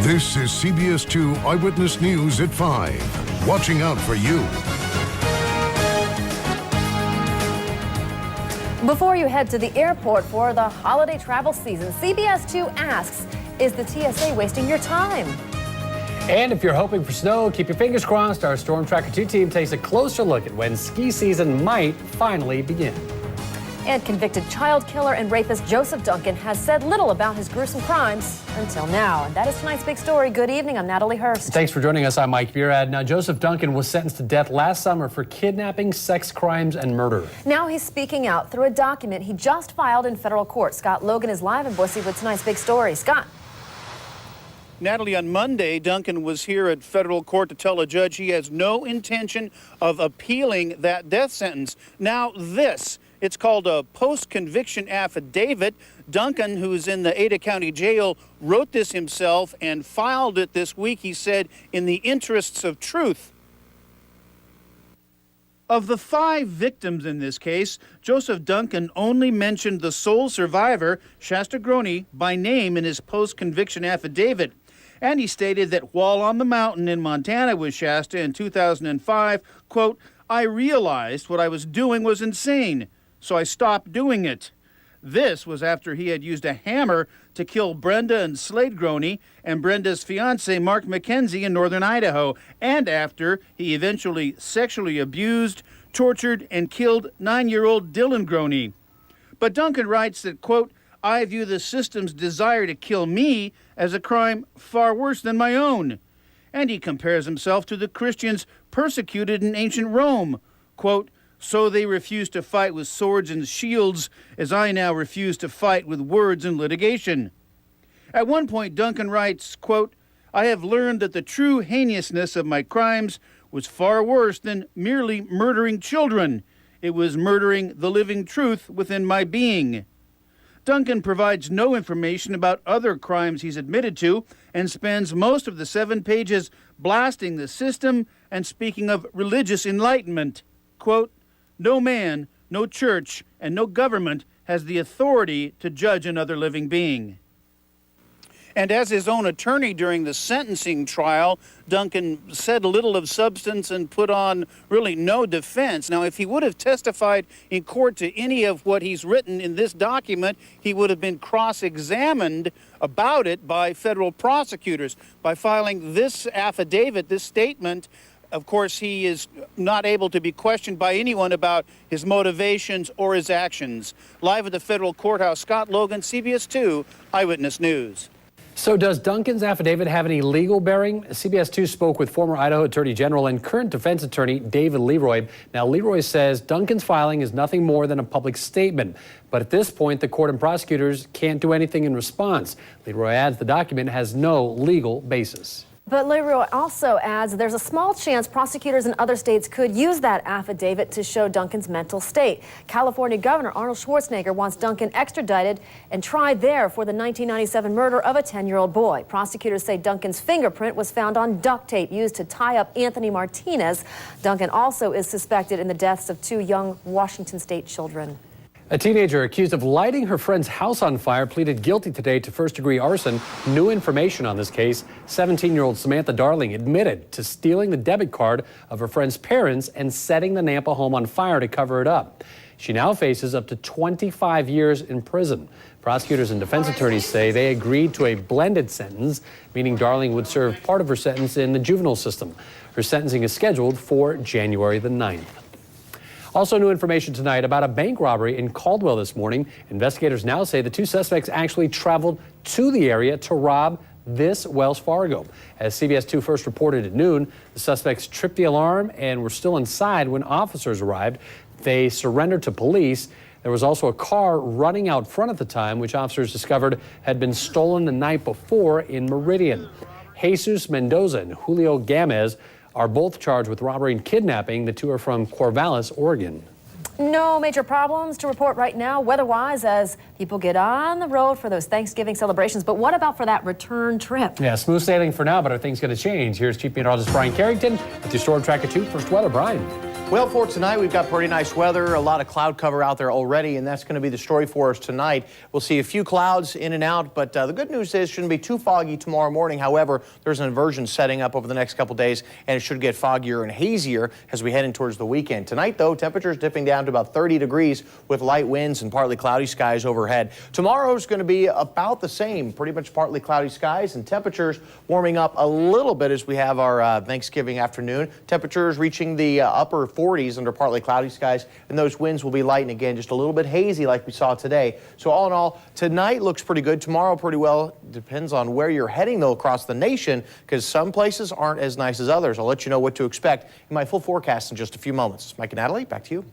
This is CBS 2 Eyewitness News at 5. Watching out for you. Before you head to the airport for the holiday travel season, CBS 2 asks, is the TSA wasting your time? And if you're hoping for snow, keep your fingers crossed. Our Storm Tracker 2 team takes a closer look at when ski season might finally begin. And convicted child killer and rapist Joseph Duncan has said little about his gruesome crimes until now. And that is tonight's big story. Good evening. I'm Natalie Hurst. Thanks for joining us. I'm Mike Burad. Now, Joseph Duncan was sentenced to death last summer for kidnapping, sex crimes, and murder. Now he's speaking out through a document he just filed in federal court. Scott Logan is live in Boise with tonight's big story. Scott. Natalie, on Monday, Duncan was here at federal court to tell a judge he has no intention of appealing that death sentence. Now this. It's called a post-conviction affidavit. Duncan, who's in the Ada County Jail, wrote this himself and filed it this week, he said, in the interests of truth. Of the 5 victims in this case, Joseph Duncan only mentioned the sole survivor, Shasta Groney, by name in his post-conviction affidavit. And he stated that while on the mountain in Montana with Shasta in 2005, quote, I realized what I was doing was insane. So I stopped doing it. This was after he had used a hammer to kill Brenda and Slade Groney and Brenda's fiancé, Mark McKenzie, in northern Idaho, and after he eventually sexually abused, tortured, and killed 9-year-old Dylan Groney. But Duncan writes that, quote, I view the system's desire to kill me as a crime far worse than my own. And he compares himself to the Christians persecuted in ancient Rome. Quote, so they refuse to fight with swords and shields, as I now refuse to fight with words and litigation. At one point, Duncan writes, quote, I have learned that the true heinousness of my crimes was far worse than merely murdering children. It was murdering the living truth within my being. Duncan provides no information about other crimes he's admitted to and spends most of the 7 pages blasting the system and speaking of religious enlightenment. Quote, no man, no church, and no government has the authority to judge another living being. And as his own attorney during the sentencing trial, Duncan said little of substance and put on really no defense. Now, if he would have testified in court to any of what he's written in this document, he would have been cross-examined about it by federal prosecutors. By filing this affidavit, this statement, of course, he is not able to be questioned by anyone about his motivations or his actions. Live at the federal courthouse, Scott Logan, CBS 2 Eyewitness News. So does Duncan's affidavit have any legal bearing? CBS 2 spoke with former Idaho Attorney General and current defense attorney David Leroy. Now, Leroy says Duncan's filing is nothing more than a public statement. But at this point, the court and prosecutors can't do anything in response. Leroy adds the document has no legal basis. But Leroy also adds there's a small chance prosecutors in other states could use that affidavit to show Duncan's mental state. California Governor Arnold Schwarzenegger wants Duncan extradited and tried there for the 1997 murder of a 10-year-old boy. Prosecutors say Duncan's fingerprint was found on duct tape used to tie up Anthony Martinez. Duncan also is suspected in the deaths of 2 young Washington state children. A teenager accused of lighting her friend's house on fire pleaded guilty today to first-degree arson. New information on this case. 17-year-old Samantha Darling admitted to stealing the debit card of her friend's parents and setting the Nampa home on fire to cover it up. She now faces up to 25 years in prison. Prosecutors and defense attorneys say they agreed to a blended sentence, meaning Darling would serve part of her sentence in the juvenile system. Her sentencing is scheduled for January the 9th. Also, new information tonight about a bank robbery in Caldwell this morning. Investigators now say the 2 suspects actually traveled to the area to rob this Wells Fargo. As CBS 2 first reported at noon, the suspects tripped the alarm and were still inside when officers arrived. They surrendered to police. There was also a car running out front at the time, which officers discovered had been stolen the night before in Meridian. Jesus Mendoza and Julio Gamez are both charged with robbery and kidnapping. The 2 are from Corvallis, Oregon. No major problems to report right now, weather-wise, as people get on the road for those Thanksgiving celebrations. But what about for that return trip? Yeah, smooth sailing for now, but are things going to change? Here's Chief Meteorologist Brian Carrington with your Storm Tracker 2 First Weather. Brian. Well, for tonight, we've got pretty nice weather, a lot of cloud cover out there already, and that's going to be the story for us tonight. We'll see a few clouds in and out, but the good news is it shouldn't be too foggy tomorrow morning. However, there's an inversion setting up over the next couple days, and it should get foggier and hazier as we head in towards the weekend. Tonight, though, temperatures dipping down to about 30 degrees with light winds and partly cloudy skies overhead. Tomorrow's going to be about the same, pretty much partly cloudy skies, and temperatures warming up a little bit as we have our Thanksgiving afternoon. Temperatures reaching the upper 40s under partly cloudy skies, and those winds will be light and again just a little bit hazy like we saw today. So all in all, tonight looks pretty good. Tomorrow pretty well. Depends on where you're heading though across the nation, because some places aren't as nice as others. I'll let you know what to expect in my full forecast in just a few moments. Mike and Natalie, back to you.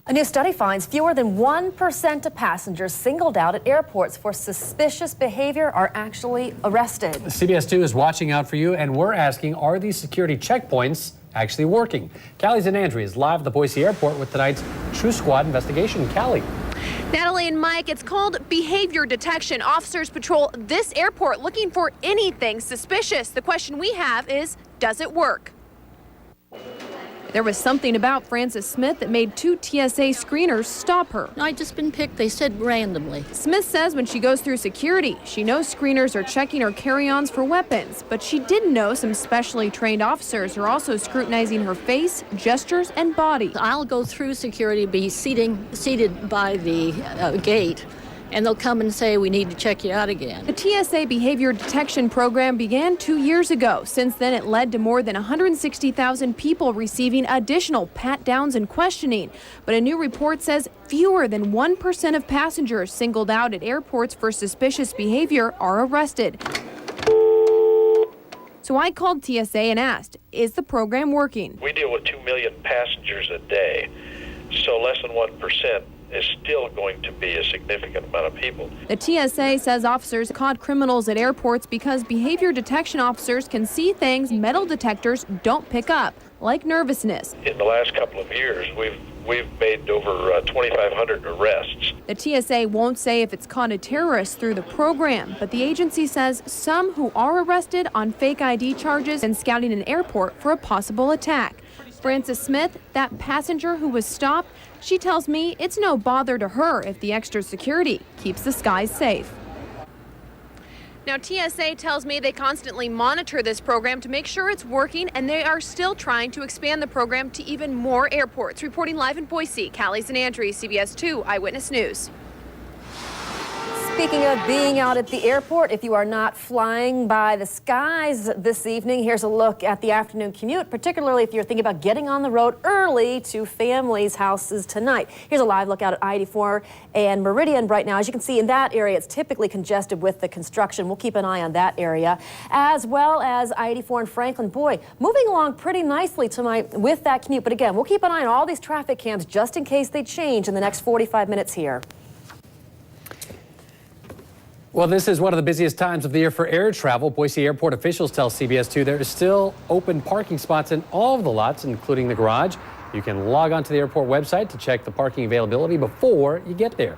A new study finds fewer than 1% of passengers singled out at airports for suspicious behavior are actually arrested. CBS 2 is watching out for you, and we're asking, are these security checkpoints actually working? Callie Zanandri is live at the Boise airport with tonight's True Squad investigation. Callie. Natalie and Mike, it's called behavior detection. Officers patrol this airport looking for anything suspicious. The question we have is, does it work? There was something about Frances Smith that made 2 TSA screeners stop her. I'd just been picked, they said randomly. Smith says when she goes through security, she knows screeners are checking her carry-ons for weapons, but she didn't know some specially trained officers are also scrutinizing her face, gestures, and body. I'll go through security, be seated by the gate, and they'll come and say, we need to check you out again. The TSA behavior detection program began 2 years ago. Since then, it led to more than 160,000 people receiving additional pat-downs and questioning. But a new report says fewer than 1% of passengers singled out at airports for suspicious behavior are arrested. So I called TSA and asked, is the program working? We deal with 2 million passengers a day, so less than 1% is still going to be a significant amount of people. The TSA says officers caught criminals at airports because behavior detection officers can see things metal detectors don't pick up, like nervousness. In the last couple of years, we've made over 2,500 arrests. The TSA won't say if it's caught a terrorist through the program, but the agency says some who are arrested on fake ID charges and scouting an airport for a possible attack. Frances Smith, that passenger who was stopped, she tells me it's no bother to her if the extra security keeps the skies safe. Now, TSA tells me they constantly monitor this program to make sure it's working, and they are still trying to expand the program to even more airports. Reporting live in Boise, Callie Zanandri, CBS 2 Eyewitness News. Speaking of being out at the airport, if you are not flying by the skies this evening, here's a look at the afternoon commute, particularly if you're thinking about getting on the road early to families' houses tonight. Here's a live look out at I-84 and Meridian right now. As you can see in that area, it's typically congested with the construction. We'll keep an eye on that area, as well as I-84 and Franklin. Boy, moving along pretty nicely tonight with that commute. But again, we'll keep an eye on all these traffic cams just in case they change in the next 45 minutes here. Well, this is one of the busiest times of the year for air travel. Boise Airport officials tell CBS 2 there are still open parking spots in all of the lots, including the garage. You can log on to the airport website to check the parking availability before you get there.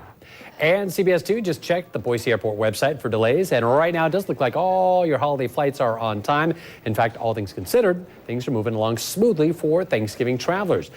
And CBS 2 just checked the Boise Airport website for delays, and right now it does look like all your holiday flights are on time. In fact, all things considered, things are moving along smoothly for Thanksgiving travelers.